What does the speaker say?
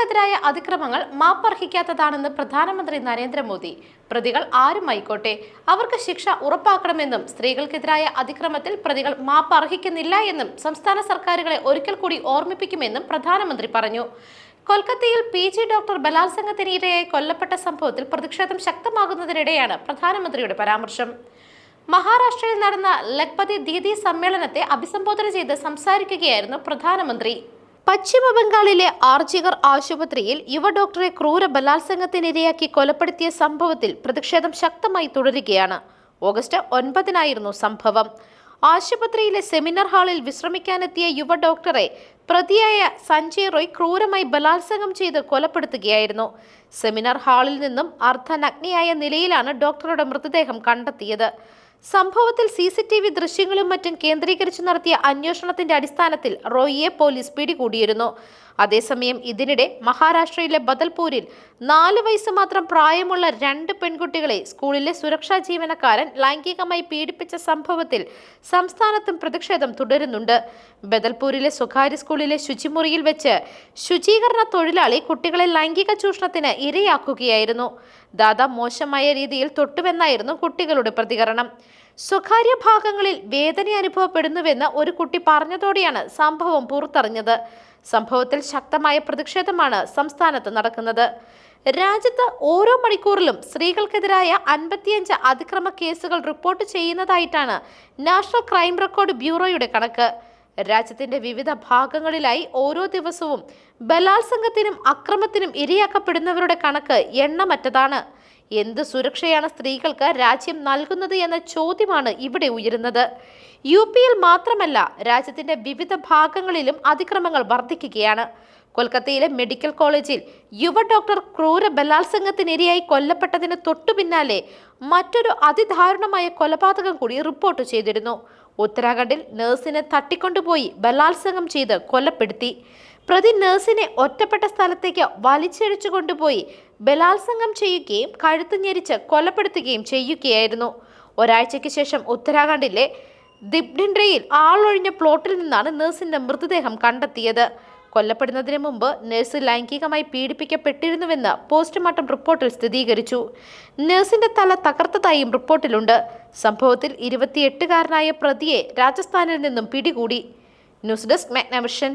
സ്ത്രീകൾക്കെതിരായ അതിക്രമങ്ങൾ മാപ്പർഹിക്കാത്തതാണെന്ന് പ്രധാനമന്ത്രി നരേന്ദ്രമോദി. പ്രതികൾ ആരുമായിക്കോട്ടെ അവർക്ക് ശിക്ഷ ഉറപ്പാക്കണമെന്നും സ്ത്രീകൾക്കെതിരായ അതിക്രമത്തിൽ പ്രതികൾ മാപ്പർഹിക്കുന്നില്ല എന്നും സംസ്ഥാന സർക്കാരുകളെ ഒരിക്കൽ കൂടി ഓർമ്മിപ്പിക്കുമെന്നും പ്രധാനമന്ത്രി പറഞ്ഞു. കൊൽക്കത്തയിൽ PG ഡോക്ടർ ബലാത്സംഗത്തിനിരയായി കൊല്ലപ്പെട്ട സംഭവത്തിൽ പ്രതിഷേധം ശക്തമാകുന്നതിനിടെയാണ് പ്രധാനമന്ത്രിയുടെ പരാമർശം. മഹാരാഷ്ട്രയിൽ നടന്ന ലഖ്പതി ദീദി സമ്മേളനത്തെ അഭിസംബോധന ചെയ്ത് സംസാരിക്കുകയായിരുന്നു പ്രധാനമന്ത്രി. പശ്ചിമ ബംഗാളിലെ ആർജികർ ആശുപത്രിയിൽ യുവ ഡോക്ടറെ ക്രൂര ബലാത്സംഗത്തിനിരയാക്കി കൊലപ്പെടുത്തിയ സംഭവത്തിൽ പ്രതിഷേധം ശക്തമായി തുടരുകയാണ്. ഓഗസ്റ്റ് 9-നായിരുന്നു സംഭവം. ആശുപത്രിയിലെ സെമിനാർ ഹാളിൽ വിശ്രമിക്കാനെത്തിയ യുവ ഡോക്ടറെ പ്രതിയായ സഞ്ജയ് റോയ് ക്രൂരമായി ബലാത്സംഗം ചെയ്ത് കൊലപ്പെടുത്തുകയായിരുന്നു. സെമിനാർ ഹാളിൽ നിന്നും അർദ്ധനഗ്നയായ നിലയിലാണ് ഡോക്ടറുടെ മൃതദേഹം കണ്ടെത്തിയത്. സംഭവത്തിൽ CCTV ദൃശ്യങ്ങളും മറ്റും കേന്ദ്രീകരിച്ച് നടത്തിയ അന്വേഷണത്തിന്റെ അടിസ്ഥാനത്തിൽ റോയിയെ പോലീസ് പിടികൂടിയിരുന്നു. അതേസമയം ഇതിനിടെ മഹാരാഷ്ട്രയിലെ ബദൽപൂരിൽ 4 വയസ്സ് മാത്രം പ്രായമുള്ള 2 പെൺകുട്ടികളെ സ്കൂളിലെ സുരക്ഷാ ജീവനക്കാരൻ ലൈംഗികമായി പീഡിപ്പിച്ച സംഭവത്തിൽ സംസ്ഥാനത്തും പ്രതിഷേധം തുടരുന്നുണ്ട്. ബദൽപൂരിലെ സ്വകാര്യ സ്കൂളിലെ ശുചിമുറിയിൽ വെച്ച് ശുചീകരണ തൊഴിലാളി കുട്ടികളെ ലൈംഗിക ചൂഷണത്തിന് ഇരയാക്കുകയായിരുന്നു. ദാദ മോശമായ രീതിയിൽ തൊട്ടുവെന്നായിരുന്നു കുട്ടികളുടെ പ്രതികരണം. സ്വകാര്യ ഭാഗങ്ങളിൽ വേദന അനുഭവപ്പെടുന്നുവെന്ന് ഒരു കുട്ടി പറഞ്ഞതോടെയാണ് സംഭവം പുറത്തറിഞ്ഞത്. സംഭവത്തിൽ ശക്തമായ പ്രതിഷേധമാണ് സംസ്ഥാനത്ത് നടക്കുന്നത്. രാജ്യത്ത് ഓരോ മണിക്കൂറിലും സ്ത്രീകൾക്കെതിരായ 55 അതിക്രമ കേസുകൾ റിപ്പോർട്ട് ചെയ്യുന്നതായിട്ടാണ് നാഷണൽ ക്രൈം റെക്കോർഡ് ബ്യൂറോയുടെ കണക്ക്. രാജ്യത്തിന്റെ വിവിധ ഭാഗങ്ങളിലായി ഓരോ ദിവസവും ബലാത്സംഗത്തിനും അക്രമത്തിനും ഇരയാക്കപ്പെടുന്നവരുടെ കണക്ക് എണ്ണമറ്റതാണ്. എന്ത് സുരക്ഷയാണ് സ്ത്രീകൾക്ക് രാജ്യം നൽകുന്നത് എന്ന ചോദ്യമാണ് ഇവിടെ ഉയരുന്നത്. UPയിൽ മാത്രമല്ല രാജ്യത്തിന്റെ വിവിധ ഭാഗങ്ങളിലും അതിക്രമങ്ങൾ വർദ്ധിക്കുകയാണ്. കൊൽക്കത്തയിലെ മെഡിക്കൽ കോളേജിൽ യുവ ഡോക്ടർ ക്രൂര ബലാത്സംഗത്തിനിരയായി കൊല്ലപ്പെട്ടതിന് തൊട്ടു പിന്നാലെ മറ്റൊരു അതിദാരുണമായ കൊലപാതകം കൂടി റിപ്പോർട്ട് ചെയ്തിരുന്നു. ഉത്തരാഖണ്ഡിൽ നഴ്സിനെ തട്ടിക്കൊണ്ടുപോയി ബലാത്സംഗം ചെയ്ത് കൊലപ്പെടുത്തി. പ്രതി നഴ്സിനെ ഒറ്റപ്പെട്ട സ്ഥലത്തേക്ക് വലിച്ചിഴച്ചു കൊണ്ടുപോയി ബലാത്സംഗം ചെയ്യുകയും കഴുത്ത് ഞെരിച്ച് കൊലപ്പെടുത്തുകയും ചെയ്യുകയായിരുന്നു. ഒരാഴ്ചയ്ക്ക് ശേഷം ഉത്തരാഖണ്ഡിലെ ദിബ്ഡിൻഡ്രയിൽ ആളൊഴിഞ്ഞ പ്ലോട്ടിൽ നിന്നാണ് നഴ്സിന്റെ മൃതദേഹം കണ്ടെത്തിയത്. കൊല്ലപ്പെടുന്നതിന് മുമ്പ് നഴ്സ് ലൈംഗികമായി പീഡിപ്പിക്കപ്പെട്ടിരുന്നുവെന്ന് പോസ്റ്റ്മോർട്ടം റിപ്പോർട്ടിൽ സ്ഥിരീകരിച്ചു. നഴ്സിന്റെ തല തകർത്തതായും റിപ്പോർട്ടിലുണ്ട്. സംഭവത്തിൽ 28-കാരനായ പ്രതിയെ രാജസ്ഥാനിൽ നിന്നും പിടികൂടി. News desk Magnavision.